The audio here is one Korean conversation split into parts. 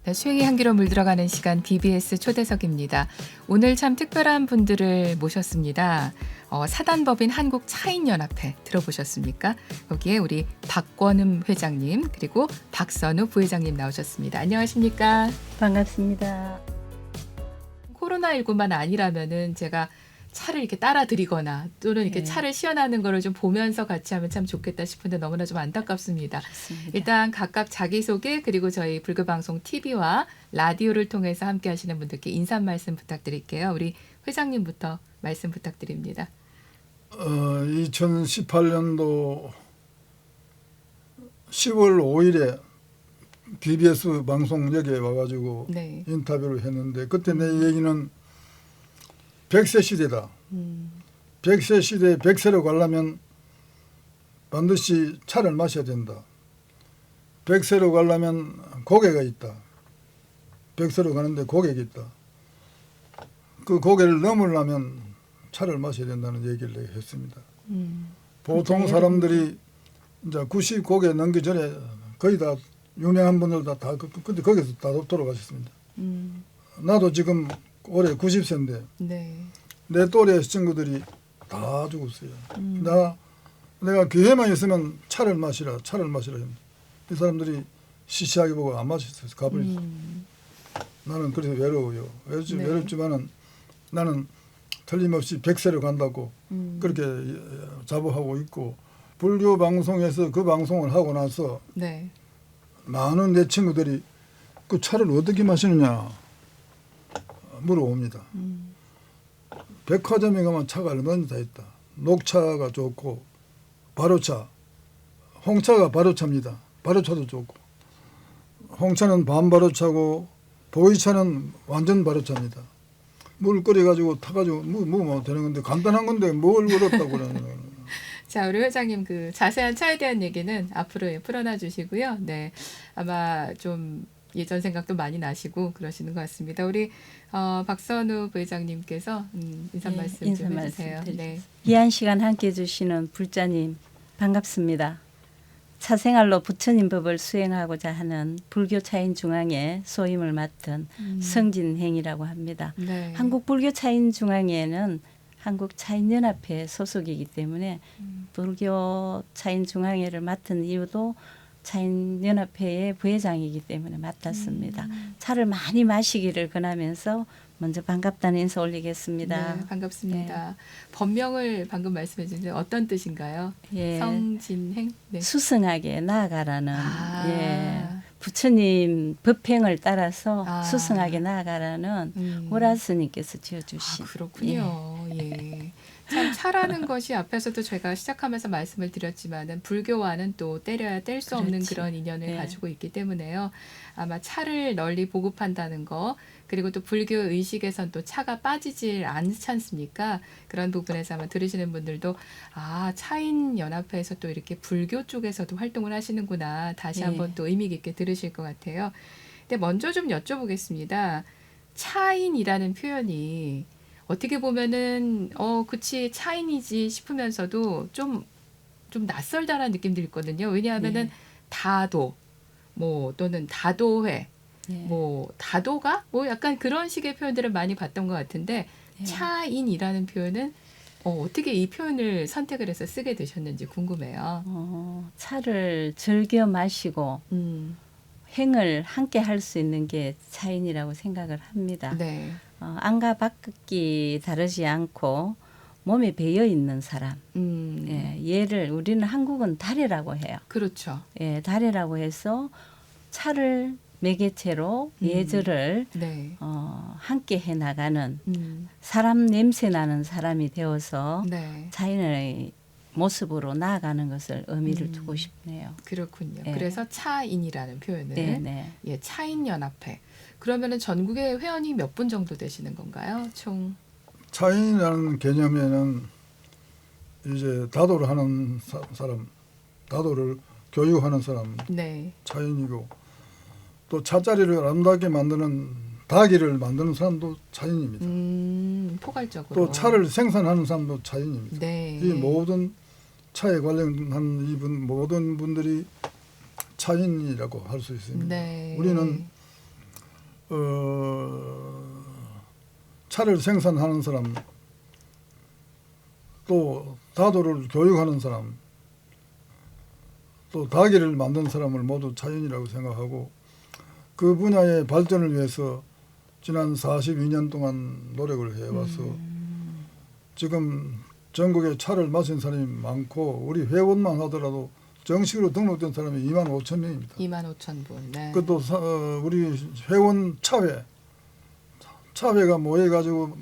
네, 수행의 향기로 물들어가는 시간 BBS 초대석입니다. 오늘 참 특별한 분들을 모셨습니다. 사단법인 한국차인연합회 들어보셨습니까? 거기에 우리 박권음 회장님 그리고 박선우 부회장님 나오셨습니다. 안녕하십니까? 반갑습니다. 코로나19만 아니라면은 제가 차를 이렇게 따라 드리거나 또는 이렇게 네. 차를 시연하는 거를 좀 보면서 같이 하면 참 좋겠다 싶은데 너무나 좀 안타깝습니다. 좋습니다. 일단 각각 자기소개 그리고 저희 불교방송 TV와 라디오를 통해서 함께 하시는 분들께 인사 말씀 부탁드릴게요. 우리 회장님부터 말씀 부탁드립니다. 2018년도 10월 5일에 BBS 방송 여기에 와가지고 네. 인터뷰를 했는데 그때 내 얘기는 100세 시대다. 100세 시대에 100세로 가려면 반드시 차를 마셔야 된다. 100세로 가려면 고개가 있다. 100세로 가는데 고객이 있다. 그 고개를 넘으려면 차를 마셔야 된다는 얘기를 내가 했습니다. 보통 사람들이 이제 90고개 넘기 전에 거의 다 유명한 분들 다 근데 거기서 다 돌아가셨습니다. 나도 지금 올해 90세인데 네. 내 또래 친구들이 다 죽었어요. 내가 기회만 있으면 차를 마시라 이 사람들이 시시하게 보고 안 마셨어요. 가버렸어요. 나는 그래서 외로워요. 네. 외롭지만은 나는 틀림없이 100세로 간다고 그렇게 자부하고 있고, 불교 방송에서 그 방송을 하고 나서 네. 많은 내 친구들이 그 차를 어떻게 마시느냐 물어봅니다. 백화점에 가면 차가 얼마나 다 있다. 녹차가 좋고 바로차, 홍차가 바로차입니다. 바로차도 좋고, 홍차는 반바로차고 보이차는 완전 바로차입니다. 물 끓여가지고 타가지고 뭐 되는 건데 간단한 건데 뭘 어렵다고 그러는 거예요. 자, 우리 회장님 그 자세한 차에 대한 얘기는 앞으로 풀어놔 주시고요. 네. 아마 좀 예전 생각도 많이 나시고 그러시는 것 같습니다. 우리 박선우 부회장님께서 인사 네, 말씀 인사 좀 말씀 해주세요. 드리겠습니다. 네. 귀한 시간 함께 해주시는 불자님 반갑습니다. 차생활로 부처님 법을 수행하고자 하는 불교 차인 중앙회 소임을 맡은 성진행이라고 합니다. 네. 한국 불교 차인 중앙회는 한국 차인연합회 소속이기 때문에 불교 차인 중앙회를 맡은 이유도 차인연합회의 부회장이기 때문에 맡았습니다. 차를 많이 마시기를 권하면서 먼저 반갑다는 인사 올리겠습니다. 네, 반갑습니다. 법명을 방금 말씀해 주셨는데 어떤 뜻인가요? 예. 성진행? 네. 수승하게 나아가라는 아. 예, 부처님 법행을 따라서 아. 수승하게 나아가라는 호라스님께서 지어주신. 그렇군요. 예. 참 차라는 것이 앞에서도 제가 시작하면서 말씀을 드렸지만은 불교와는 또 때려야 뗄 수 없는 그렇지. 그런 인연을 네. 가지고 있기 때문에요. 아마 차를 널리 보급한다는 거, 그리고 또 불교 의식에선 또 차가 빠지질 않지 않습니까? 그런 부분에서 아마 들으시는 분들도 차인 연합회에서 또 이렇게 불교 쪽에서도 활동을 하시는구나. 다시 네. 한번 또 의미 깊게 들으실 것 같아요. 근데 먼저 좀 여쭤보겠습니다. 차인이라는 표현이 어떻게 보면은 그치 차인이지 싶으면서도 좀 낯설다라는 느낌도 있거든요. 왜냐하면은 네. 다도 뭐 또는 다도회 예. 뭐 다도가 뭐 약간 그런 식의 표현들을 많이 봤던 것 같은데 예. 차인이라는 표현은 어떻게 이 표현을 선택을 해서 쓰게 되셨는지 궁금해요. 차를 즐겨 마시고 행을 함께 할 수 있는 게 차인이라고 생각을 합니다. 네. 안과 밖이 다르지 않고 몸에 배어 있는 사람. 예, 얘를 우리는 한국은 다래라고 해요. 그렇죠. 예, 다래라고 해서 차를 매개체로 예절을 네. 함께 해나가는 사람 냄새 나는 사람이 되어서 네. 차인의 모습으로 나아가는 것을 의미를 두고 싶네요. 그렇군요. 네. 그래서 차인이라는 표현을 네. 예, 차인연합회. 그러면은 전국에 회원이 몇 분 정도 되시는 건가요? 총 차인이라는 개념에는 이제 다도를 하는 사람, 다도를 교육하는 사람 네. 차인이고, 또 차자리를 아름답게 만드는 다기를 만드는 사람도 차인입니다. 포괄적으로. 또 차를 생산하는 사람도 차인입니다. 네. 이 모든 차에 관련한 모든 분들이 차인이라고 할 수 있습니다. 네. 우리는 차를 생산하는 사람, 또 다도를 교육하는 사람, 또 다기를 만든 사람을 모두 차인이라고 생각하고 그 분야의 발전을 위해서 지난 42년 동안 노력을 해와서 지금 전국에 차를 마신 사람이 많고 우리 회원만 하더라도 정식으로 등록된 사람이 2만 5천 명입니다. 2만 5천 분. 네. 그것도 우리 회원 차회가 모여가지고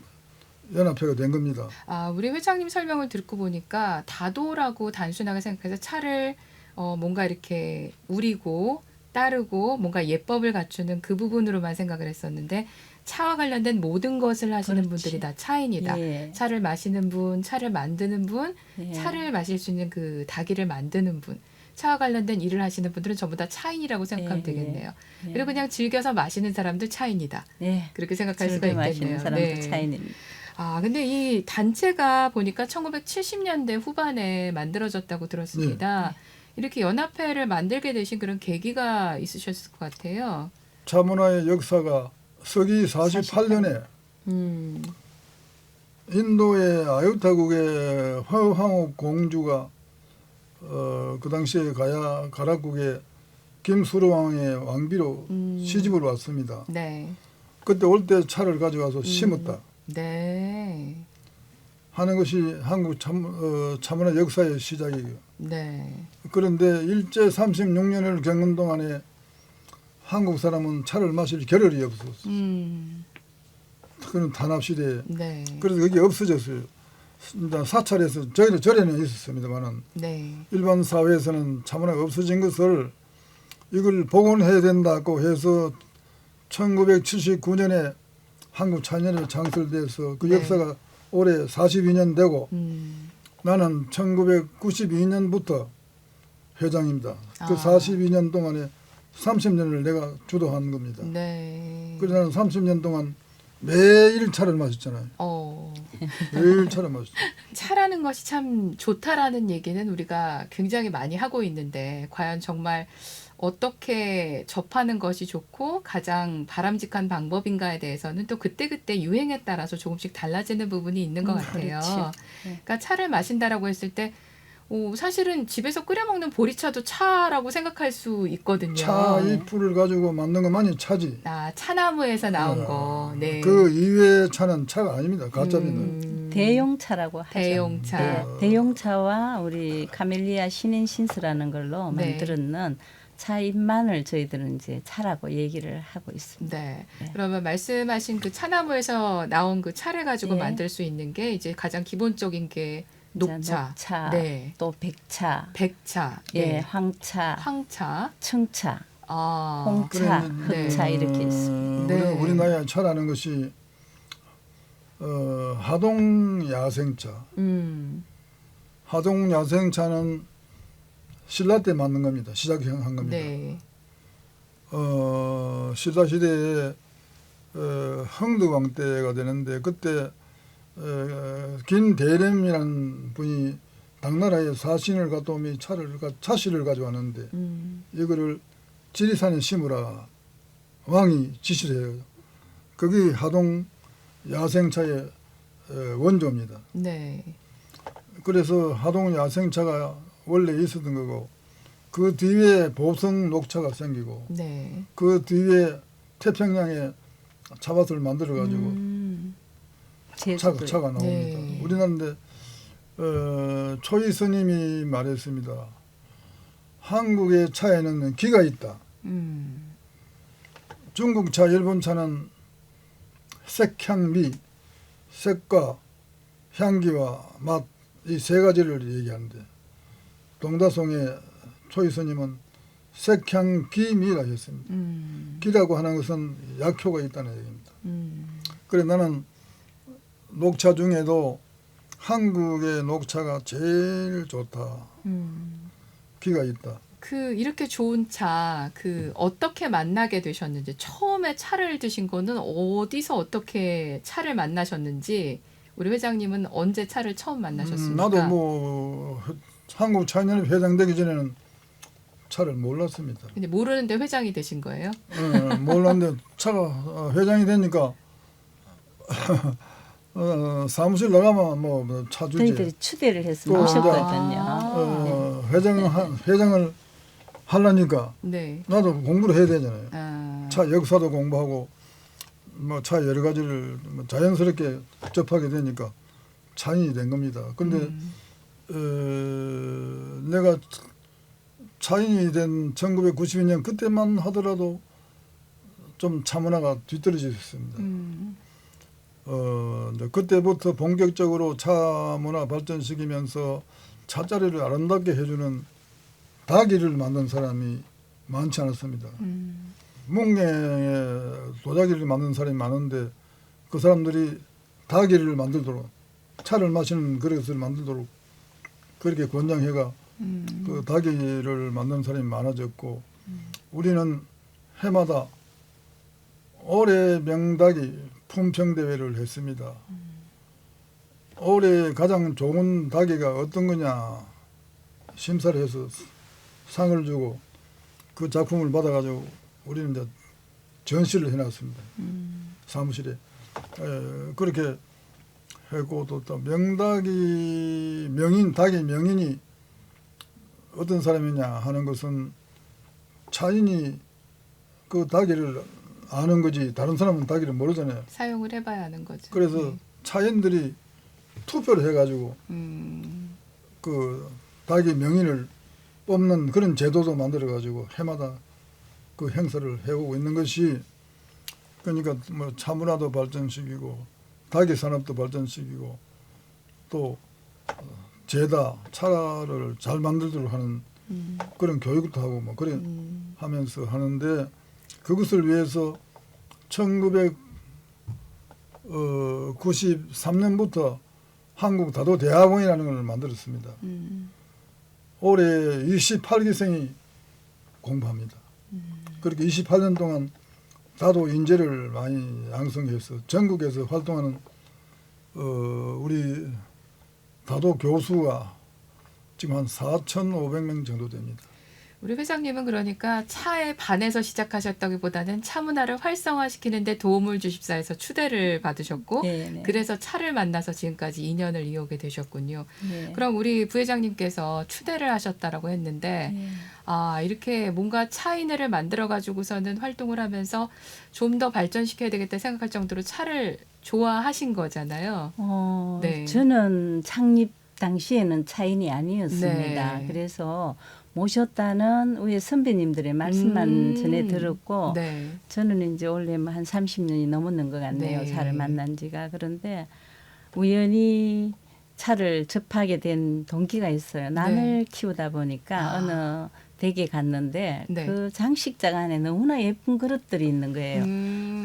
연합회가 된 겁니다. 아, 우리 회장님 설명을 듣고 보니까 다도라고 단순하게 생각해서 차를 뭔가 이렇게 우리고 따르고 뭔가 예법을 갖추는 그 부분으로만 생각을 했었는데 차와 관련된 모든 것을 하시는 그렇지. 분들이 다 차인이다. 예. 차를 마시는 분, 차를 만드는 분, 예. 차를 마실 수 있는 그 다기를 만드는 분, 차와 관련된 일을 하시는 분들은 전부 다 차인이라고 생각하면 예, 되겠네요. 예. 그리고 그냥 즐겨서 마시는 사람도 차인이다. 예. 그렇게 생각할 수가 즐겨 마시는 있겠네요. 사람도 네. 차인입니다. 아, 근데 이 단체가 보니까 1970년대 후반에 만들어졌다고 들었습니다. 이렇게 연합회를 만들게 되신 그런 계기가 있으셨을 것 같아요. 차문화의 역사가 서기 48년에 인도의 아유타국의 화황옥 공주가 그 당시에 가락국의 김수로왕의 왕비로 시집을 왔습니다. 네. 그때 올 때 차를 가져가서 심었다 네. 하는 것이 한국 차문화 역사의 시작이에요. 네. 그런데 일제 36년을 겪는 동안에 한국 사람은 차를 마실 겨를이 없었어요. 그건 단합시대에. 네. 그래서 그게 없어졌어요. 일단 사찰에서 저희는 절에는 있었습니다만은 네. 일반 사회에서는 차문화가 없어진 것을 이걸 복원해야 된다고 해서 1979년에 한국 차인연합회 창설돼서 그 네. 역사가 올해 42년 되고 나는 1992년부터 회장입니다. 그 아. 42년 동안에 30년을 내가 주도한 겁니다. 네. 그래서 나는 30년 동안 매일 차를 마셨잖아요. 매일 차를 마셨죠. 차라는 것이 참 좋다라는 얘기는 우리가 굉장히 많이 하고 있는데 과연 정말 어떻게 접하는 것이 좋고 가장 바람직한 방법인가에 대해서는 또 그때그때 유행에 따라서 조금씩 달라지는 부분이 있는 것 같아요. 그렇죠. 그러니까 차를 마신다라고 했을 때 사실은 집에서 끓여 먹는 보리차도 차라고 생각할 수 있거든요. 차 잎을 가지고 만든 것만이 차지. 아, 차나무에서 나온 거. 네. 그 이외의 차는 차가 아닙니다. 가짜비는. 대용차라고 하죠. 대용차. 네, 대용차와 우리 카멜리아 신인 신스라는 걸로 네. 만들었는 차잎만을 저희들은 이제 차라고 얘기를 하고 있습니다. 네. 네. 그러면 말씀하신 그 차나무에서 나온 그 차를 가지고 네. 만들 수 있는 게 이제 가장 기본적인 게 녹차, 녹차, 네. 또 백차, 백차, 예, 네. 황차, 황차, 청차, 아, 홍차, 네. 흑차 이렇게 있습니다. 네. 우리 나라에 차라는 것이 하동 야생차. 하동 야생차는 신라 때 만든 겁니다. 시작한 겁니다. 네. 신라 시대에 흥덕왕 때가 되는데 그때 김대рем이라는 분이 당나라에 사신을 갔다 오며 차씨를 가져왔는데 이거를 지리산에 심으라 왕이 지시를 해요. 그게 하동 야생차의 원조입니다. 네. 그래서 하동 야생차가 원래 있었던 거고 그 뒤에 보성 녹차가 생기고 네. 그 뒤에 태평양에 차밭을 만들어 가지고 제주도에. 차가 나옵니다. 네. 우리나라인데 초이 스님이 말했습니다. 한국의 차에는 기가 있다. 중국 차, 일본 차는 색향미, 색과 향기와 맛 이 세 가지를 얘기하는데 동다송의 초이 스님은 색향기미라 했습니다. 기라고 하는 것은 약효가 있다는 얘기입니다. 그래 나는 녹차 중에도 한국의 녹차가 제일 좋다. 기가 있다. 이렇게 좋은 차, 어떻게 만나게 되셨는지, 처음에 차를 드신 거는 어디서 어떻게 차를 만나셨는지, 우리 회장님은 언제 차를 처음 만나셨습니까? 나도 뭐 한국 차인연합 회장 되기 전에는 차를 몰랐습니다. 근데 모르는데 회장이 되신 거예요? 몰랐는데 차가 회장이 되니까 사무실 나가면 뭐 차 주지. 저희들이 추대를 해서 또 모셨거든요. 회장을 하려니까 네. 나도 공부를 해야 되잖아요. 아, 차 역사도 공부하고 뭐 차 여러 가지를 뭐 자연스럽게 접하게 되니까 차인이 된 겁니다. 근데 내가 차인이 된 1992년 그때만 하더라도 좀 차 문화가 뒤떨어져 있었습니다. 이제 그때부터 본격적으로 차 문화 발전시키면서 차자리를 아름답게 해주는 닭이를 만든 사람이 많지 않았습니다. 묵냉에 도자기를 만든 사람이 많은데 그 사람들이 닭이를 만들도록 차를 마시는 그릇을 만들도록 그렇게 권장해가 그 닭이를 만든 사람이 많아졌고 우리는 해마다 올해 명닭이 품평대회를 했습니다. 올해 가장 좋은 닭이가 어떤 거냐 심사를 해서 상을 주고 그 작품을 받아가지고 우리는 이제 전시를 해놨습니다. 사무실에. 그렇게 하고 또 명닭이 명인 닭의 명인이 어떤 사람이냐 하는 것은 차인이 그 닭이를 아는 거지 다른 사람은 닭이를 모르잖아요. 사용을 해봐야 하는 거죠. 그래서 네. 차인들이 투표를 해가지고 그 닭의 명인을 뽑는 그런 제도도 만들어가지고 해마다 그 행사를 해오고 있는 것이 그러니까 뭐 차문화도 발전시키고 닭의 산업도 발전시키고 또 재다 차를 잘 만들도록 하는 그런 교육도 하고 뭐 그래 하면서 하는데 그것을 위해서 1993년부터 한국 다도대학원이라는 걸 만들었습니다. 올해 28기생이 공부합니다. 그렇게 28년 동안 다도 인재를 많이 양성해서 전국에서 활동하는 우리 다도 교수가 지금 한 4,500명 정도 됩니다. 우리 회장님은 그러니까 차에 반해서 시작하셨다기보다는 차 문화를 활성화시키는 데 도움을 주십사 해서 추대를 받으셨고 네. 그래서 차를 만나서 지금까지 인연을 이어오게 되셨군요. 네. 그럼 우리 부회장님께서 추대를 하셨다라고 했는데 네. 아 이렇게 뭔가 차인회를 만들어가지고서는 활동을 하면서 좀 더 발전시켜야 되겠다 생각할 정도로 차를 좋아하신 거잖아요. 네. 저는 창립 당시에는 차인이 아니었습니다. 네. 그래서 모셨다는 위에 선배님들의 말씀만 전해 들었고 네. 저는 이제 원래 한 30년이 넘었는 것 같네요. 네. 차를 만난 지가. 그런데 우연히 차를 접하게 된 동기가 있어요. 난을 키우다 보니까 어느 댁에 갔는데 네. 그 장식장 안에 너무나 예쁜 그릇들이 있는 거예요.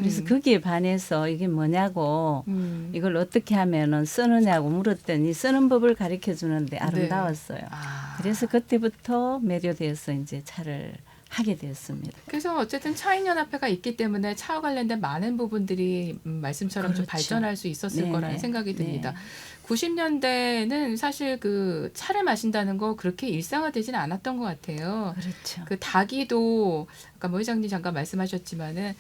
그래서 거기에 반해서 이게 뭐냐고 이걸 어떻게 하면은 쓰느냐고 물었더니 쓰는 법을 가르쳐 주는데 아름다웠어요. 아. 그래서 그때부터 매료돼서 이제 차를 하게 되었습니다. 그래서 어쨌든 차인연합회가 있기 때문에 차와 관련된 많은 부분들이 말씀처럼 좀 그렇죠. 발전할 수 있었을 네, 거라는 네. 생각이 듭니다. 네. 90년대는 사실 그 차를 마신다는 거 그렇게 일상화되지는 않았던 것 같아요. 그렇죠. 그 닭이도 아까 뭐 회장님 잠깐 말씀하셨지만은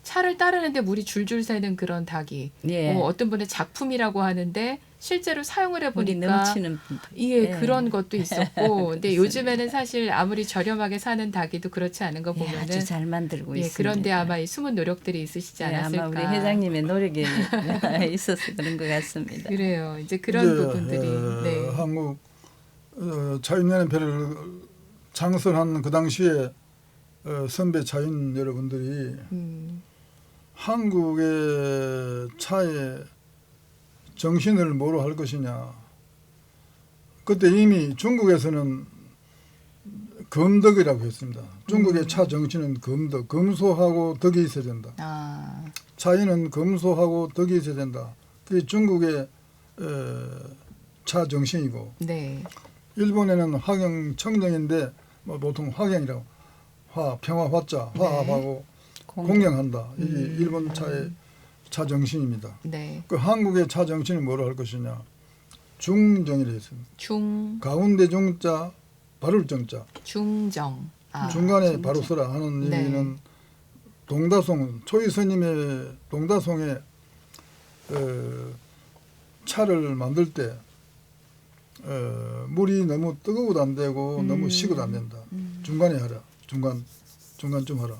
차를 따르는데 물이 줄줄 새는 그런 닭이 예. 어떤 분의 작품이라고 하는데 실제로 사용을 물이 해보니까 넘치는 예, 예. 그런 것도 있었고 근데 요즘에는 사실 아무리 저렴하게 사는 닭이도 그렇지 않은 거 예, 보면은 아주 잘 만들고 예, 있습니다. 그런데 아마 이 숨은 노력들이 있으시지 예, 않았을까. 아마 우리 회장님의 노력이 있어서 그런 것 같습니다. 그래요. 이제 그런 이제, 부분들이 네. 한국 차인연합회를 창설한 그 당시에 선배 차인 여러분들이 한국의 차의 정신을 뭐로 할 것이냐. 그때 이미 중국에서는 검덕이라고 했습니다. 중국의 차 정신은 검덕, 검소하고 덕이 있어야 된다. 아, 차이는 검소하고 덕이 있어야 된다. 그게 중국의 차 정신이고 네. 일본에는 화경 청정인데 뭐 보통 화경이라고 평화 화자 화합하고 공경한다. 이게 일본 차의 차 정신입니다. 네. 그 한국의 차 정신이 뭐로 할 것이냐. 중정이라 했습니다. 중 가운데 중자, 바를 정자. 중정. 중간에 바로 서라 하는 네. 얘기는 동다송 초이 스님의 동다송에 차를 만들 때 물이 너무 뜨거워도 안 되고 너무 식어도 안 된다. 중간에 하라. 중간쯤 하라.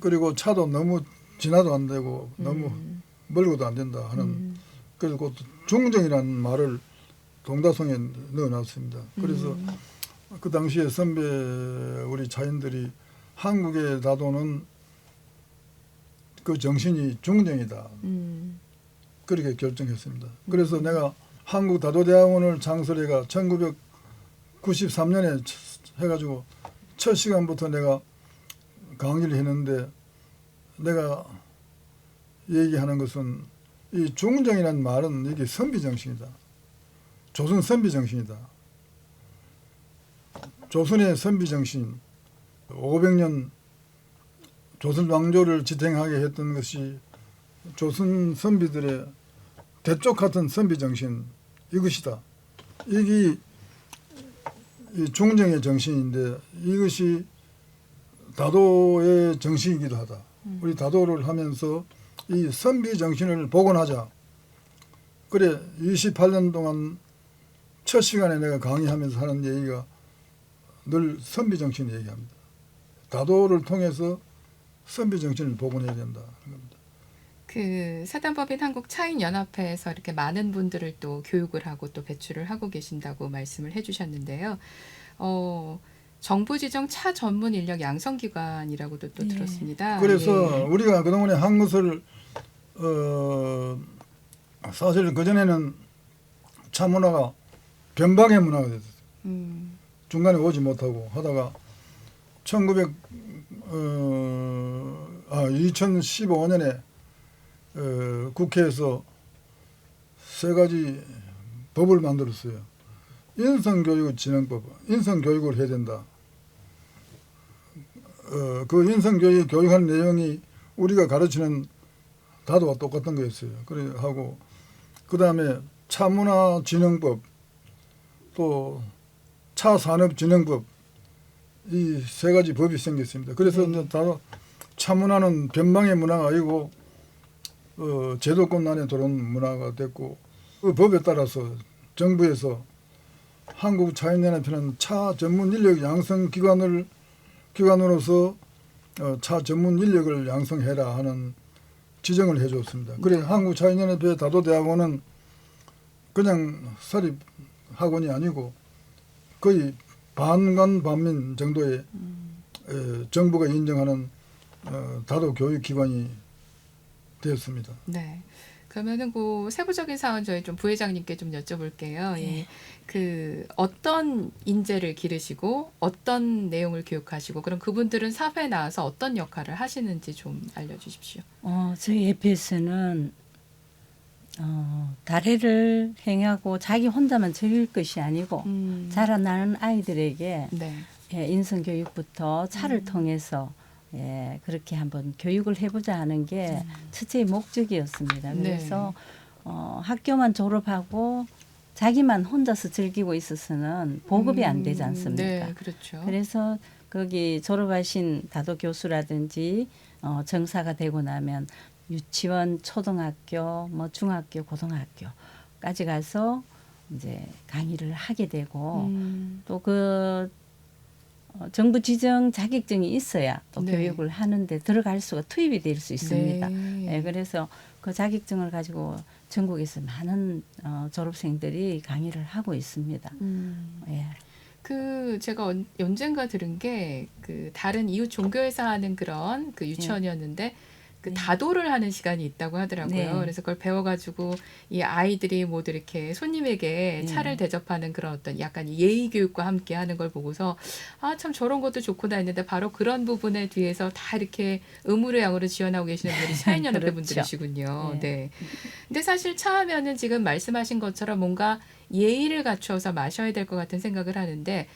그리고 차도 너무 진하도 안 되고 너무 멀고도 안 된다 하는 그래서 그 중정이라는 말을 동다송에 넣어놨습니다. 그래서 그 당시에 선배 우리 자인들이 한국의 다도는 그 정신이 중정이다. 그렇게 결정했습니다. 그래서 내가 한국 다도대학원을 창설해가 1993년에 해가지고 첫 시간부터 내가 강의를 했는데 내가 얘기하는 것은 이 중정이라는 말은 이게 선비정신이다. 조선 선비정신이다. 조선의 선비정신 500년 조선 왕조를 지탱하게 했던 것이 조선 선비들의 대쪽 같은 선비정신 이것이다. 이게 이 중정의 정신인데 이것이 다도의 정신이기도 하다. 우리 다도를 하면서 이 선비 정신을 복원하자. 그래 28년 동안 첫 시간에 내가 강의하면서 하는 얘기가 늘 선비 정신 얘기합니다. 다도를 통해서 선비 정신을 복원해야 된다. 그 사단법인 한국 차인연합회에서 이렇게 많은 분들을 또 교육을 하고 또 배출을 하고 계신다고 말씀을 해주셨는데요. 정부 지정 차 전문 인력 양성기관이라고도 또 네. 들었습니다. 그래서 예. 우리가 그동안에 한 것을 사실 그전에는 차 문화가 변방의 문화가 됐어요. 중간에 오지 못하고 하다가 2015년에 국회에서 세 가지 법을 만들었어요. 인성교육진흥법, 인성교육을 해야 된다. 그 인성교육하는 내용이 우리가 가르치는 다도와 똑같은 거였어요. 그래 하고 그 다음에 차문화진흥법, 또 차산업진흥법 이 세 가지 법이 생겼습니다. 그래서 이제 다도 차문화는 변방의 문화가 아니고 제도권 안에 들어온 문화가 됐고 그 법에 따라서 정부에서 한국차인연합회는 차 전문 인력 양성 기관으로서 차 전문 인력을 양성해라 하는 지정을 해줬습니다. 그래 한국차인연합회 다도대학원은 그냥 사립 학원이 아니고 거의 반간반민 정도의 정부가 인정하는 다도 교육기관이 되었습니다. 네. 그러면은 그 세부적인 사항은 저희 좀 부회장님께 좀 여쭤볼게요. 네. 예. 그 어떤 인재를 기르시고 어떤 내용을 교육하시고 그럼 그분들은 사회에 나와서 어떤 역할을 하시는지 좀 알려주십시오. 저희 FS는 다래를 행하고 자기 혼자만 즐길 것이 아니고 자라나는 아이들에게 네. 인성교육부터 차를 통해서 그렇게 한번 교육을 해보자 하는 게 첫째 목적이었습니다. 그래서 학교만 졸업하고 자기만 혼자서 즐기고 있어서는 보급이 안 되지 않습니까? 네, 그렇죠. 그래서 거기 졸업하신 다도 교수라든지 정사가 되고 나면 유치원, 초등학교, 뭐 중학교, 고등학교까지 가서 이제 강의를 하게 되고 또 그 정부 지정 자격증이 있어야 또 네. 교육을 하는데 들어갈 수가 투입이 될 수 있습니다. 네. 그래서 그 자격증을 가지고 전국에서 많은 졸업생들이 강의를 하고 있습니다. 예. 그 제가 언젠가 들은 게 그 다른 이웃 종교에서 하는 그런 그 유치원이었는데 그 네. 다도를 하는 시간이 있다고 하더라고요. 네. 그래서 그걸 배워가지고 이 아이들이 모두 이렇게 손님에게 네. 차를 대접하는 그런 어떤 약간 예의 교육과 함께 하는 걸 보고서 아, 참 저런 것도 좋구나 했는데 바로 그런 부분에 뒤에서 다 이렇게 의무로 양으로 지원하고 계시는 분이 차인연합회 그렇죠. 분들이시군요. 네. 네. 근데 사실 차 하면은 지금 말씀하신 것처럼 뭔가 예의를 갖춰서 마셔야 될 것 같은 생각을 하는데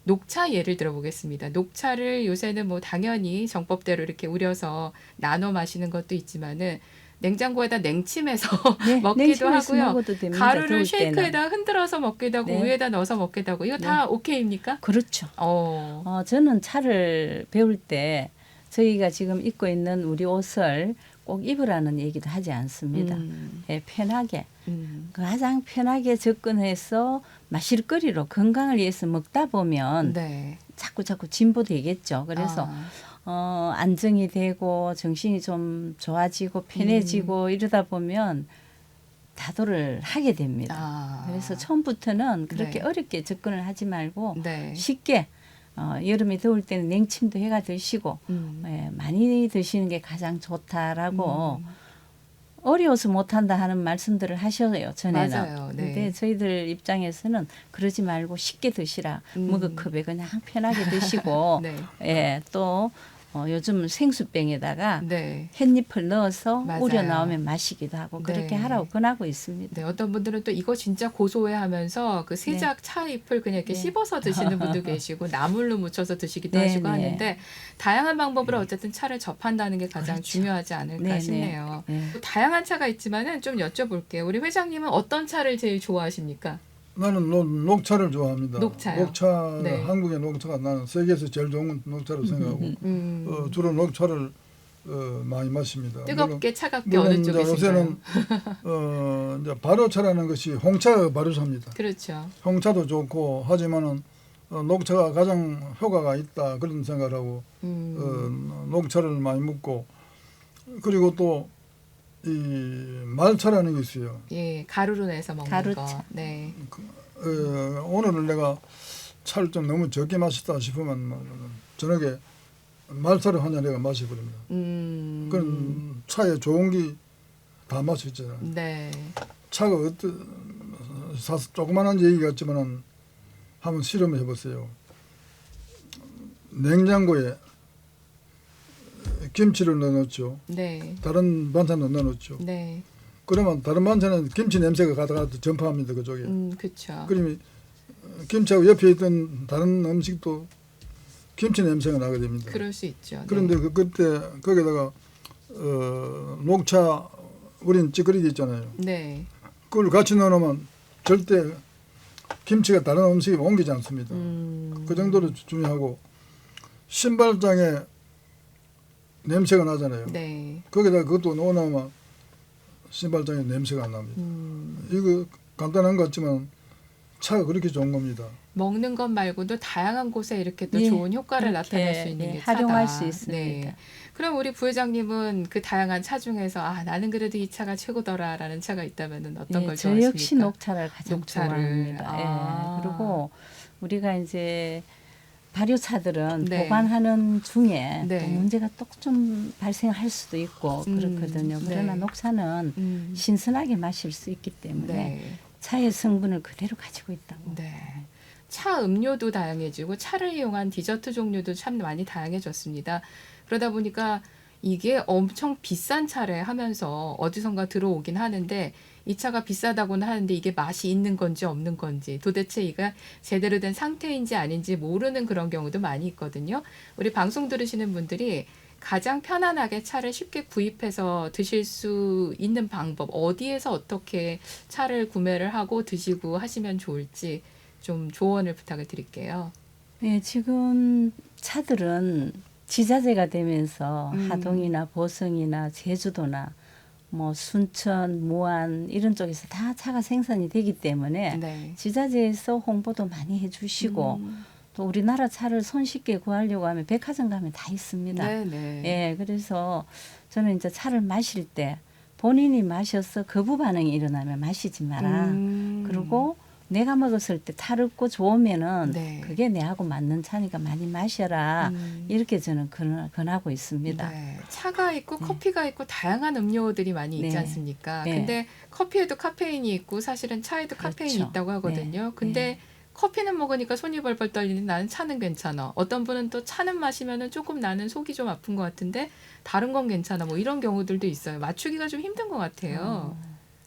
녹차 예를 들어보겠습니다. 녹차를 요새는 뭐 당연히 정법대로 이렇게 우려서 나눠 마시는 것도 있지만은 냉장고에다 냉침해서 네, 먹기도 냉심해서 하고요. 먹어도 됩니다. 가루를 더울 때는. 쉐이크에다 흔들어서 먹기도 하고 네. 우유에다 넣어서 먹기도 하고 이거 다 오케이입니까? 그렇죠. 저는 차를 배울 때 저희가 지금 입고 있는 우리 옷을 꼭 입으라는 얘기도 하지 않습니다. 예, 편하게 가장 편하게 접근해서 마실거리로 건강을 위해서 먹다 보면 네. 자꾸 진보되겠죠. 그래서 안정이 되고 정신이 좀 좋아지고 편해지고 이러다 보면 다도를 하게 됩니다. 그래서 처음부터는 그렇게 네. 어렵게 접근을 하지 말고 네. 쉽게 여름에 더울 때는 냉침도 해가 드시고 예, 많이 드시는 게 가장 좋다라고 어려워서 못한다 하는 말씀들을 하셔요. 전에는. 맞아요. 네. 근데 저희들 입장에서는 그러지 말고 쉽게 드시라. 머그컵에 그냥 편하게 드시고 네. 예, 또 요즘 생수병에다가 네. 햇잎을 넣어서 맞아요. 우려 나오면 마시기도 하고 그렇게 네. 하라고 권하고 있습니다. 네, 어떤 분들은 또 이거 진짜 고소해 하면서 그 세작 차잎을 그냥 이렇게 네. 씹어서 드시는 분도 계시고 나물로 무쳐서 드시기도 네, 하시고 네. 하는데 다양한 방법으로 어쨌든 차를 접한다는 게 가장 그렇죠. 중요하지 않을까 네, 싶네요. 네. 다양한 차가 있지만은 좀 여쭤볼게요. 우리 회장님은 어떤 차를 제일 좋아하십니까? 나는 녹차를 좋아합니다. 녹차요? 녹차, 네. 한국의 녹차가 나는 세계에서 제일 좋은 녹차로 생각하고 주로 녹차를 많이 마십니다. 뜨겁게 차갑게 물론 어느 이제 쪽이신가요? 요새는 이제 발효차라는 것이 홍차가 발효차입니다. 그렇죠. 홍차도 좋고 하지만은 녹차가 가장 효과가 있다 그런 생각을 하고 녹차를 많이 먹고 그리고 또 이 말차라는 게 있어요. 예, 가루로 내서 먹는 가루차. 거. 네. 오늘은 내가 차를 좀 너무 적게 마셨다 싶으면 저녁에 말차를 한 잔 내가 마셔버립니다. 그런 차에 좋은 게 다 마셨잖아요. 네. 차가 조그만한 얘기 같지만은 한번 실험해 보세요. 냉장고에 김치를 넣어놓죠. 네. 다른 반찬도 넣어놓죠. 네. 그러면 다른 반찬은 김치 냄새가 가다가 전파합니다. 그쪽에. 그렇죠. 그러면 김치하고 옆에 있던 다른 음식도 김치 냄새가 나게 됩니다. 그럴 수 있죠. 그런데 네. 그때 거기다가 녹차 우린 찌꺼리기 있잖아요. 네. 그걸 같이 넣어놓으면 절대 김치가 다른 음식에 옮기지 않습니다. 그 정도로 중요하고 신발장에 냄새가 나잖아요. 네. 거기다가 그것도 넣어놓으면 신발장에 냄새가 안 납니다. 이거 간단한 것 같지만 차가 그렇게 좋은 겁니다. 먹는 것 말고도 다양한 곳에 이렇게 또 예, 좋은 효과를 이렇게, 나타낼 수 있는 예, 게 차다. 활용할 수 있습니다. 네. 그럼 우리 부회장님은 그 다양한 차 중에서 나는 그래도 이 차가 최고더라라는 차가 있다면은 어떤 걸 저 좋아하십니까? 역시 녹차를 가장 녹차를. 좋아합니다. 예, 그리고 우리가 이제 발효차들은 네. 보관하는 중에 네. 또 문제가 또 좀 발생할 수도 있고 그렇거든요. 그러나 네. 녹차는 신선하게 마실 수 있기 때문에 네. 차의 성분을 그대로 가지고 있다고. 네. 차 음료도 다양해지고 차를 이용한 디저트 종류도 참 많이 다양해졌습니다. 그러다 보니까 이게 엄청 비싼 차래 하면서 어디선가 들어오긴 하는데 이 차가 비싸다고는 하는데 이게 맛이 있는 건지 없는 건지 도대체 이가 제대로 된 상태인지 아닌지 모르는 그런 경우도 많이 있거든요. 우리 방송 들으시는 분들이 가장 편안하게 차를 쉽게 구입해서 드실 수 있는 방법, 어디에서 어떻게 차를 구매를 하고 드시고 하시면 좋을지 좀 조언을 부탁을 드릴게요. 네, 지금 차들은 지자재가 되면서 하동이나 보성이나 제주도나 뭐 순천, 무안 이런 쪽에서 다 차가 생산이 되기 때문에 네. 지자체에서 홍보도 많이 해주시고 또 우리나라 차를 손쉽게 구하려고 하면 백화점 가면 다 있습니다. 네, 네. 예, 그래서 저는 이제 차를 마실 때 본인이 마셔서 거부 반응이 일어나면 마시지 마라. 그리고 내가 먹었을 때 탈없고 좋으면은 네. 그게 내하고 맞는 차니까 많이 마셔라. 이렇게 저는 권하고 있습니다. 네. 차가 있고 커피가 있고 다양한 음료들이 많이 있지 네. 않습니까? 네. 근데 커피에도 카페인이 있고 사실은 차에도 카페인이 그렇죠. 있다고 하거든요. 네. 근데 네. 커피는 먹으니까 손이 벌벌 떨리는데 나는 차는 괜찮아. 어떤 분은 또 차는 마시면은 조금 나는 속이 좀 아픈 것 같은데 다른 건 괜찮아. 뭐 이런 경우들도 있어요. 맞추기가 좀 힘든 것 같아요.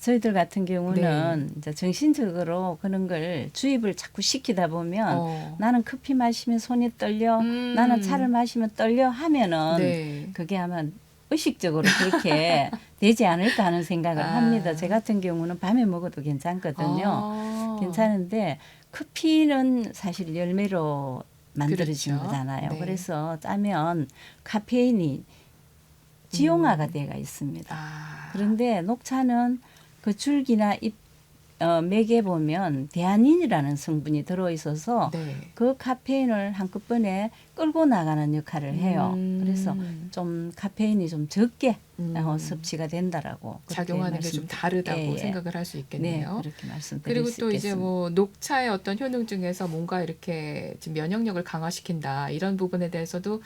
저희들 같은 경우는 네. 이제 정신적으로 그런 걸 주입을 자꾸 시키다 보면 나는 커피 마시면 손이 떨려, 나는 차를 마시면 떨려 하면은 네. 그게 아마 의식적으로 그렇게 되지 않을까 하는 생각을 아. 합니다. 제 같은 경우는 밤에 먹어도 괜찮거든요. 아. 괜찮은데 커피는 사실 열매로 만들어진 그렇죠. 거잖아요. 네. 그래서 짜면 카페인이 지용화가 되어 있습니다. 아. 그런데 녹차는 그 줄기나 잎 맥에 보면 대안인이라는 성분이 들어있어서 네. 그 카페인을 한꺼번에 끌고 나가는 역할을 해요. 그래서 좀 카페인이 좀 적게 섭취가 된다라고 그렇게 작용하는 게 좀 다르다고 예, 예. 생각을 할 수 네, 있겠네요. 그렇게 말씀드릴 그리고 수 또 이제 있겠습니다. 뭐 녹차의 어떤 효능 중에서 뭔가 이렇게 좀 면역력을 강화시킨다 이런 부분에 대해서도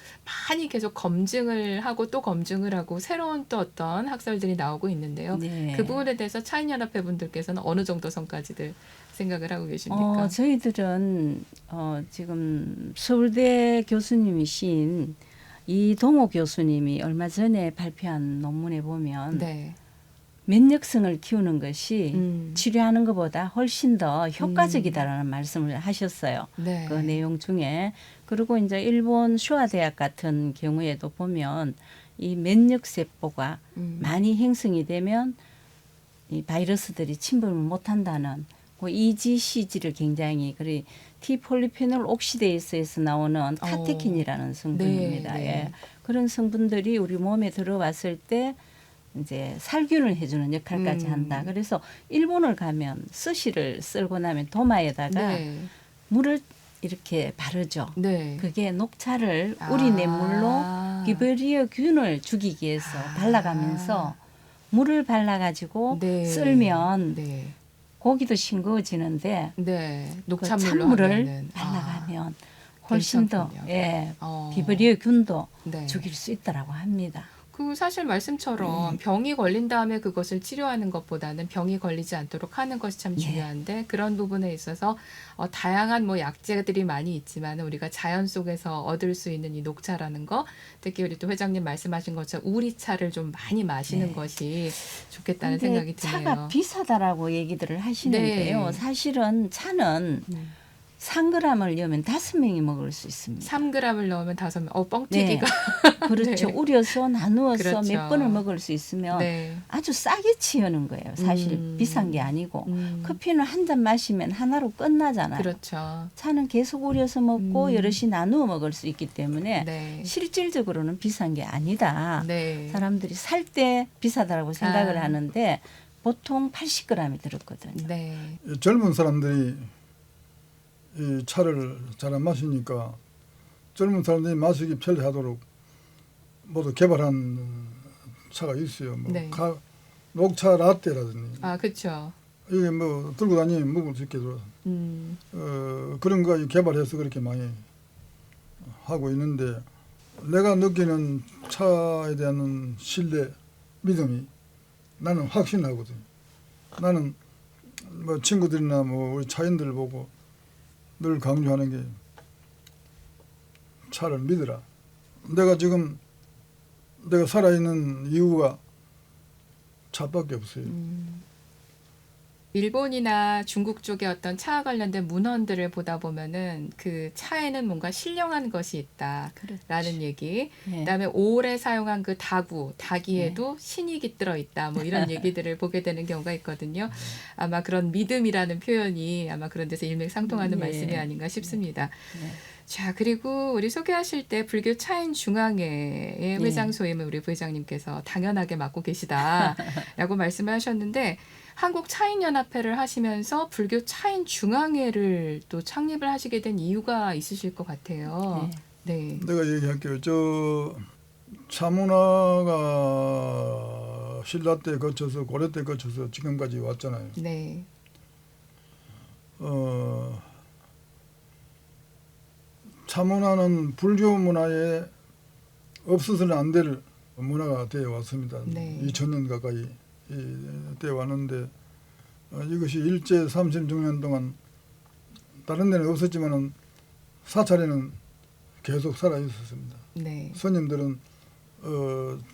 많이 계속 검증을 하고 또 검증을 하고 새로운 또 어떤 학설들이 나오고 있는데요. 네. 그 부분에 대해서 차인연합회 분들께서는 어느 정도 선까지들 생각을 하고 계십니까? 저희들은 지금 서울대 교수님이신 이동호 교수님이 얼마 전에 발표한 논문에 보면 네. 면역성을 키우는 것이 음. 치료하는 것보다 훨씬 더 효과적이다라는 말씀을 하셨어요. 네. 그 내용 중에. 그리고 이제 일본 슈와 대학 같은 경우에도 보면 이 면역 세포가 많이 형성이 되면 이 바이러스들이 침범을 못 한다는 그 EGCG를 굉장히 그리 T폴리페놀 옥시데이스에서 나오는 카테킨이라는 성분입니다. 네, 네. 예. 그런 성분들이 우리 몸에 들어왔을 때 이제 살균을 해주는 역할까지 한다. 그래서 일본을 가면 스시를 썰고 나면 도마에다가 네. 물을 이렇게 바르죠. 네. 그게 녹차를 아. 우리 뇌물로 기베리아 균을 죽이기 위해서 발라가면서 물을 발라가지고 네. 썰면 네. 고기도 싱거워지는데 네. 그 녹차물로 찬물을 하면은 발라가면 훨씬 더 괜찮군요. 예, 어. 기베리아 균도 네. 죽일 수 있다라고 합니다. 그 사실 말씀처럼 병이 걸린 다음에 그것을 치료하는 것보다는 병이 걸리지 않도록 하는 것이 참 예. 중요한데 그런 부분에 있어서 다양한 뭐 약재들이 많이 있지만 우리가 자연 속에서 얻을 수 있는 이 녹차라는 거 특히 우리 또 회장님 말씀하신 것처럼 우리차를 좀 많이 마시는 네. 것이 좋겠다는 근데 생각이 드네요. 차가 비싸다라고 얘기들을 하시는데요. 네. 사실은 차는 3g을 넣으면 5명이 먹을 수 있습니다. 3g을 넣으면 5명. 뻥튀기가. 그렇죠. 네. 우려서 나누어서 그렇죠. 몇 번을 먹을 수 있으면 네. 아주 싸게 치우는 거예요. 사실 비싼 게 아니고 커피는 한 잔 마시면 하나로 끝나잖아요. 그렇죠. 차는 계속 우려서 먹고 여럿이 나누어 먹을 수 있기 때문에 네. 실질적으로는 비싼 게 아니다. 네. 사람들이 살 때 비싸다라고 생각을 아. 하는데 보통 80g이 들었거든요. 네. 이 젊은 사람들이 이 차를 잘 안 마시니까 젊은 사람들이 마시기 편리하도록 모두 개발한 차가 있어요. 뭐 네. 녹차 라떼라든지 아, 그렇죠. 이게 뭐 들고 다니면 먹을 수 있게 그런 거 개발해서 그렇게 많이 하고 있는데 내가 느끼는 차에 대한 신뢰, 믿음이 나는 확신하거든요. 나는 뭐 친구들이나 뭐 우리 차인들 보고 늘 강조하는 게 차를 믿으라. 내가 지금 내가 살아있는 이유가 차밖에 없어요. 일본이나 중국 쪽의 어떤 차와 관련된 문헌들을 보다 보면은 그 차에는 뭔가 신령한 것이 있다라는 얘기. 네. 그다음에 오래 사용한 그 닭이에도 신이 깃들어 있다. 뭐 이런 얘기들을 보게 되는 경우가 있거든요. 아마 그런 믿음이라는 표현이 아마 그런 데서 일맥상통하는 네. 말씀이 아닌가 싶습니다. 네. 자, 그리고 우리 소개하실 때 불교 차인 중앙회의 네. 회장 소임을 우리 부회장님께서 당연하게 맡고 계시다라고 말씀을 하셨는데 한국 차인연합회를 하시면서 불교 차인 중앙회를 또 창립을 하시게 된 이유가 있으실 것 같아요. 네. 내가 얘기할게요. 저 차문화가 신라 때 거쳐서 고려 때 거쳐서 지금까지 왔잖아요. 네. 차문화는 불교 문화에 없어서는 안 될 문화가 되어 왔습니다. 네. 2000년 가까이 되어 왔는데 이것이 일제 36년 동안 다른 데는 없었지만은 사찰에는 계속 살아 있었습니다. 네. 스님들은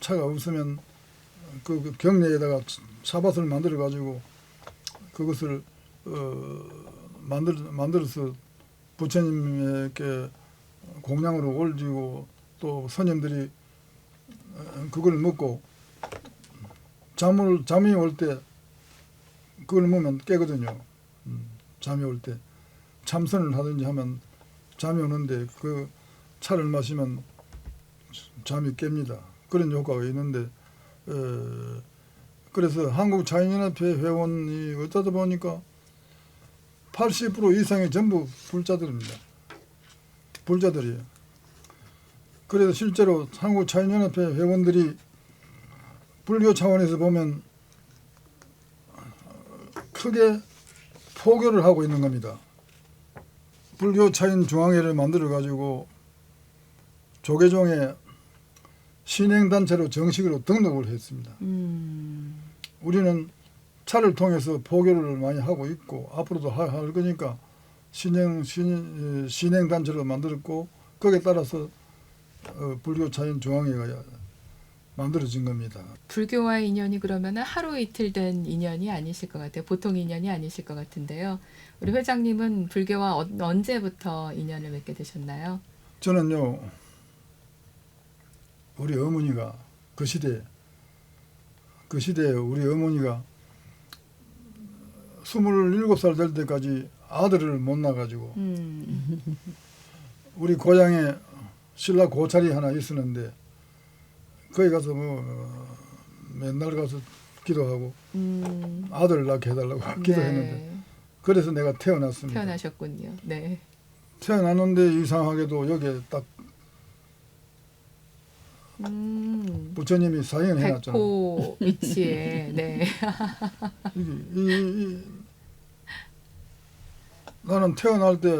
차가 없으면 그 경내에다가 차밭을 만들어 가지고 그것을 만들어서 부처님께 공양으로 올리고 또 스님들이 그걸 먹고 잠이 올 때 그걸 먹으면 깨거든요. 잠이 올 때 참선을 하든지 하면 잠이 오는데 그 차를 마시면 잠이 깹니다. 그런 효과가 있는데 그래서 한국차인연합회 회원이 어쩌다 보니까 80% 이상이 전부 불자들입니다. 불자들이에요. 그래서 실제로 한국차인연합회 회원들이 불교 차원에서 보면 크게 포교를 하고 있는 겁니다. 불교 차인 중앙회를 만들어 가지고 조계종에 신행단체로 정식으로 등록을 했습니다. 우리는 차를 통해서 포교를 많이 하고 있고 앞으로도 할 거니까 신행단체로 만들었고 거기에 따라서 불교 차인 중앙회가 만들어진 겁니다. 불교와의 인연이 그러면은 하루 이틀 된 인연이 아니실 것 같아요. 보통 인연이 아니실 것 같은데요. 우리 회장님은 불교와 언제부터 인연을 맺게 되셨나요? 저는요, 우리 어머니가 그 시대에 우리 어머니가 27살 될 때까지 아들을 못 낳아가지고 우리 고향에 신라 고찰이 하나 있었는데 거기 가서 맨날 가서 기도하고 아들을 낳게 해달라고 기도했는데 네. 그래서 내가 태어났습니다. 태어나셨군요. 네. 태어났는데 이상하게도 여기에 딱 부처님이 사인을 해놨잖아요. 백호 위치에 네. 나는 태어날 때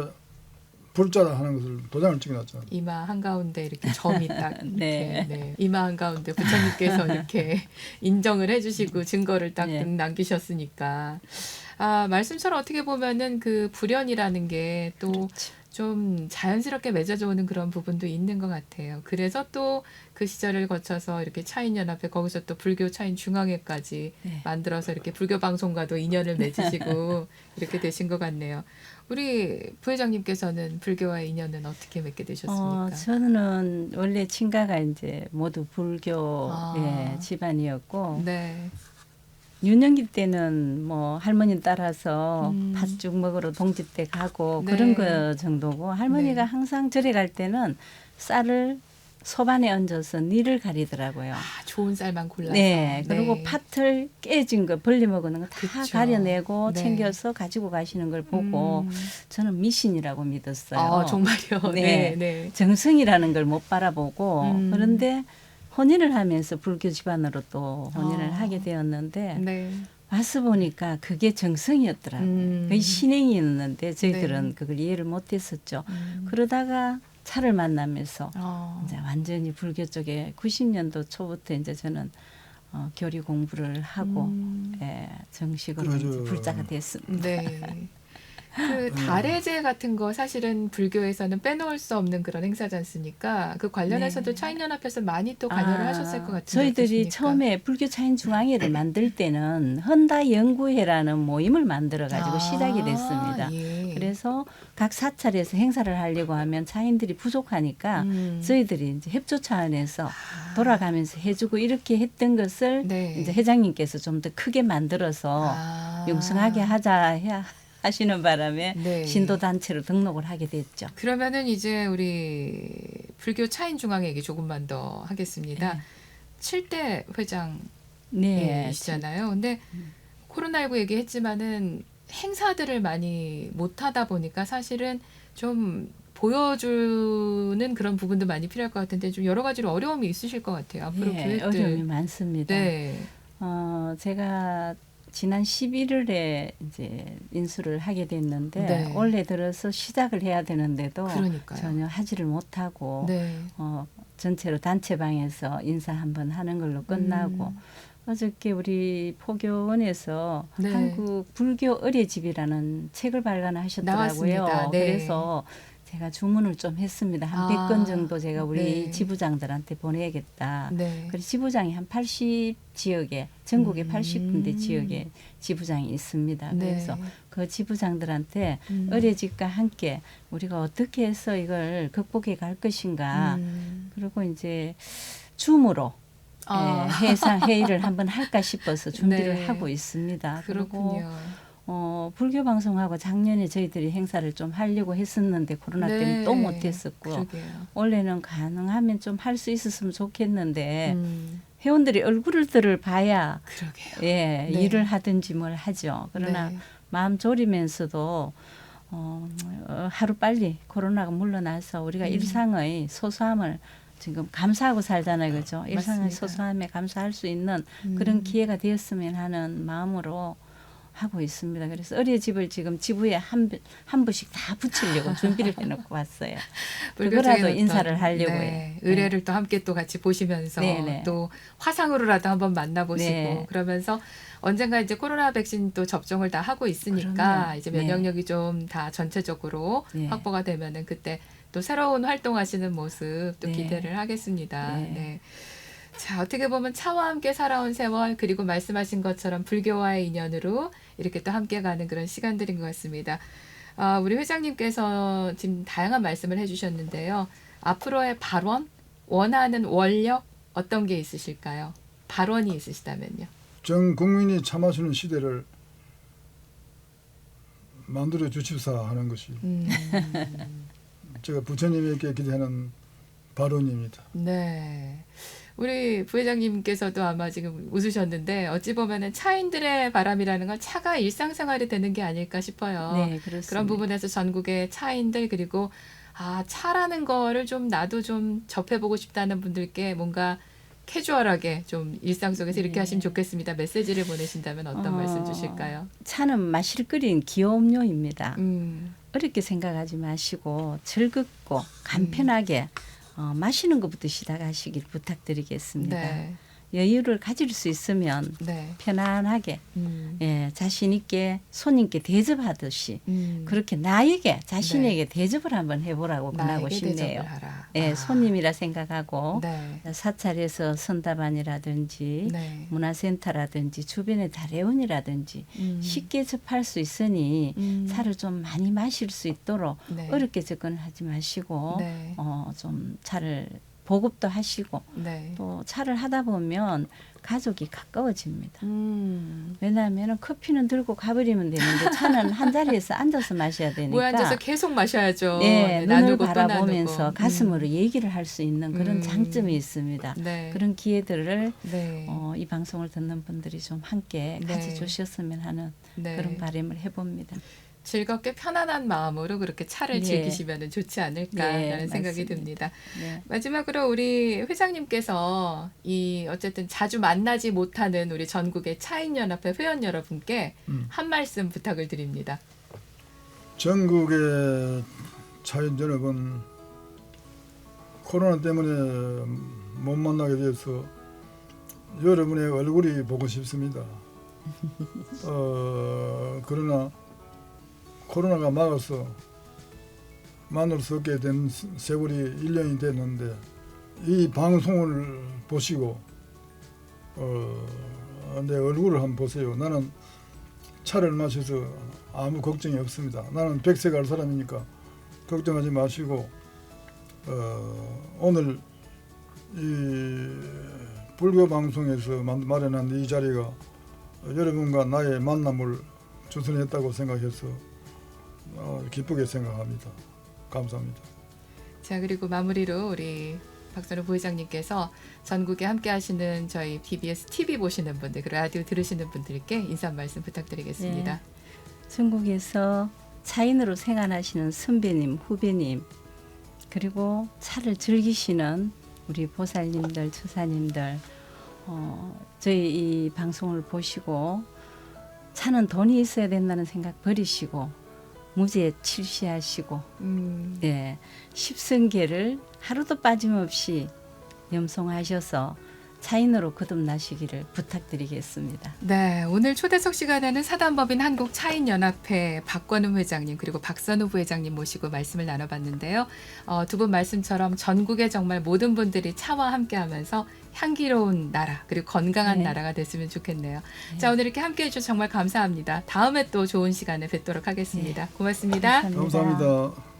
불자다 하는 것을 도장을 찍어놨잖아요. 이마 한가운데 이렇게 점이 딱 이렇게 네. 네. 이마 한가운데 부처님께서 이렇게 인정을 해주시고 증거를 딱 네. 남기셨으니까 말씀처럼 어떻게 보면은 그 불연이라는 게 또 좀 자연스럽게 맺어져 오는 그런 부분도 있는 것 같아요. 그래서 또 그 시절을 거쳐서 이렇게 차인연합회 거기서 또 불교 차인 중앙회까지 네. 만들어서 이렇게 불교 방송과도 인연을 맺으시고 이렇게 되신 것 같네요. 우리 부회장님께서는 불교와의 인연은 어떻게 맺게 되셨습니까? 저는 원래 친가가 이제 모두 불교 아. 집안이었고 네. 유년기 때는 뭐 할머니 따라서 팥죽 먹으러 동지 때 가고 네. 그런 거 정도고 할머니가 네. 항상 절에 갈 때는 쌀을 소반에 얹어서 니를 가리더라고요. 좋은 쌀만 골라서. 네, 그리고 팥을 깨진 거 벌리 먹는 거 다 그쵸. 가려내고 네. 챙겨서 가지고 가시는 걸 보고 저는 미신이라고 믿었어요. 정말요. 네. 네, 네. 정성이라는 걸 못 바라보고 그런데 혼인을 하면서 불교 집안으로 또 혼인을 하게 되었는데 네. 와서 보니까 그게 정성이었더라고요. 그게 신행이었는데 저희들은 네. 그걸 이해를 못했었죠. 그러다가 차를 만나면서 이제 완전히 불교 쪽에 90년도 초부터 이제 저는 교리 공부를 하고 정식으로 이제 그죠. 불자가 됐습니다. 네. 그 달해제 같은 거 사실은 불교에서는 빼놓을 수 없는 그런 행사지 않습니까? 그 관련해서도 네. 차인연합에서 많이 또 관여를 하셨을 것 같은데 저희들이 어떠십니까? 처음에 불교 차인 중앙회를 만들 때는 헌다 연구회라는 모임을 만들어 가지고 시작이 됐습니다. 예. 그래서 각 사찰에서 행사를 하려고 하면 차인들이 부족하니까 저희들이 이제 협조 차원에서 돌아가면서 해주고 이렇게 했던 것을 네. 이제 회장님께서 좀 더 크게 만들어서 융성하게 하시는 바람에 네. 신도 단체로 등록을 하게 됐죠. 그러면은 이제 우리 불교 차인 중앙회 얘기 조금만 더 하겠습니다. 네. 7대 네, 회장이시잖아요. 근데 코로나19 얘기했지만은 행사들을 많이 못 하다 보니까 사실은 좀 보여주는 그런 부분도 많이 필요할 것 같은데 좀 여러 가지로 어려움이 있으실 것 같아요. 앞으로 네, 계획들. 어려움이 많습니다. 네. 제가 지난 11월에 이제 인수를 하게 됐는데 네. 올해 들어서 시작을 해야 되는데도 그러니까요. 전혀 하지를 못하고 네. 전체로 단체방에서 인사 한번 하는 걸로 끝나고 어저께 우리 포교원에서 네. 한국 불교 의례집이라는 책을 발간하셨더라고요. 나왔습니다. 네. 그래서 제가 주문을 좀 했습니다. 한 100건 정도 제가 우리 네. 지부장들한테 보내야겠다. 네. 그래서 지부장이 한 80 지역에 전국에 80군데 지역에 지부장이 있습니다. 네. 그래서 그 지부장들한테 의례집과 함께 우리가 어떻게 해서 이걸 극복해 갈 것인가. 그리고 이제 줌으로 회의를 한번 할까 싶어서 준비를 네. 하고 있습니다. 그리고 그렇군요. 불교 방송하고 작년에 저희들이 행사를 좀 하려고 했었는데 코로나 네. 때문에 또 못했었고요. 그러게요. 원래는 가능하면 좀 할 수 있었으면 좋겠는데 음, 회원들이 얼굴들을 봐야 그러게요. 예, 네. 일을 하든지 뭘 하죠. 그러나 네. 마음 졸이면서도 하루 빨리 코로나가 물러나서 우리가 일상의 소소함을 지금 감사하고 살잖아요, 그죠? 일상의 맞습니다. 소소함에 감사할 수 있는 그런 기회가 되었으면 하는 마음으로 하고 있습니다. 그래서 어린이집을 지금 지부에 한 부씩 다 붙이려고 준비를 해놓고 왔어요. 그거라도 불교적인 인사를 어떤, 하려고요. 네, 의례를 또 함께 또 같이 보시면서 네, 네. 또 화상으로라도 한번 만나보시고 네. 그러면서 언젠가 이제 코로나 백신 또 접종을 다 하고 있으니까 그럼요. 이제 네. 면역력이 좀 다 전체적으로 네. 확보가 되면은 그때 또 새로운 활동하시는 모습 또 네. 기대를 하겠습니다. 네. 네. 자, 어떻게 보면 차와 함께 살아온 세월 그리고 말씀하신 것처럼 불교와의 인연으로 이렇게 또 함께 가는 그런 시간들인 것 같습니다. 우리 회장님께서 지금 다양한 말씀을 해주셨는데요. 앞으로의 발언, 원하는 원력 어떤 게 있으실까요? 발언이 있으시다면요. 전 국민이 참아주는 시대를 만들어 주십사 하는 것이 제가 부처님에게 기대하는 발언입니다. 네. 우리 부회장님께서도 아마 지금 웃으셨는데 어찌 보면은 차인들의 바람이라는 건 차가 일상생활이 되는 게 아닐까 싶어요. 네, 그렇습니다. 그런 부분에서 전국의 차인들 그리고 차라는 거를 좀 나도 좀 접해보고 싶다는 분들께 뭔가 캐주얼하게 좀 일상 속에서 이렇게 네. 하시면 좋겠습니다. 메시지를 보내신다면 어떤 말씀 주실까요? 차는 마실 거리는 기호음료입니다. 음, 어렵게 생각하지 마시고 즐겁고 간편하게 마시는 것부터 시작하시길 부탁드리겠습니다. 네, 여유를 가질 수 있으면 네, 편안하게 자신 있게 손님께 대접하듯이 그렇게 나에게 자신에게 대접을 한번 해보라고 권하고 나에게 싶네요. 대접을 하라. 예, 손님이라 생각하고 네, 사찰에서 선다반이라든지 네, 문화센터라든지 주변의 다래원이라든지 쉽게 접할 수 있으니 차를 좀 많이 마실 수 있도록 네. 어렵게 접근하지 마시고 네. 좀 차를 보급도 하시고 네. 또 차를 하다 보면 가족이 가까워집니다. 음. 왜냐하면 커피는 들고 가버리면 되는데 차는 한 자리에서 앉아서 마셔야 되니까 모여 앉아서 계속 마셔야죠. 네, 눈을 나누고 또 바라보면서 나누고. 가슴으로 얘기를 할 수 있는 그런 음. 장점이 있습니다. 네. 그런 기회들을 네. 이 방송을 듣는 분들이 좀 함께 네. 가져주셨으면 하는 네. 그런 바람을 해봅니다. 즐겁게 편안한 마음으로 그렇게 차를 네. 즐기시면 좋지 않을까라는 네, 생각이 맞습니다. 듭니다. 네. 마지막으로 우리 회장님께서 어쨌든 자주 만나지 못하는 우리 전국의 차인연합회 회원 여러분께 한 말씀 부탁을 드립니다. 전국의 차인 여러분, 코로나 때문에 못 만나게 돼서 여러분의 얼굴이 보고 싶습니다. 그러나 코로나가 막아서 만날 수 없게 된 세월이 1년이 됐는데 이 방송을 보시고 내 얼굴을 한번 보세요. 나는 차를 마셔서 아무 걱정이 없습니다. 나는 100세 갈 사람이니까 걱정하지 마시고 오늘 이 불교 방송에서 마련한 이 자리가 여러분과 나의 만남을 주선했다고 생각해서 기쁘게 생각합니다. 감사합니다. 자, 그리고 마무리로 우리 박선우 부회장님께서 전국에 함께 하시는 저희 BBS TV 보시는 분들, 그리고 라디오 들으시는 분들께 인사 말씀 부탁드리겠습니다. 네. 전국에서 차인으로 생활하시는 선배님, 후배님, 그리고 차를 즐기시는 우리 보살님들, 처사님들, 저희 이 방송을 보시고 차는 돈이 있어야 된다는 생각 버리시고 무죄 칠시하시고 예, 십성계를 하루도 빠짐없이 염송하셔서 차인으로 거듭나시기를 부탁드리겠습니다. 네, 오늘 초대석 시간에는 사단법인 한국차인연합회 박권음 회장님 그리고 박선우 부회장님 모시고 말씀을 나눠봤는데요. 두 분 말씀처럼 전국의 정말 모든 분들이 차와 함께하면서 향기로운 나라 그리고 건강한 네. 나라가 됐으면 좋겠네요. 자, 오늘 이렇게 함께해 주셔서 정말 감사합니다. 다음에 또 좋은 시간에 뵙도록 하겠습니다. 고맙습니다. 감사합니다.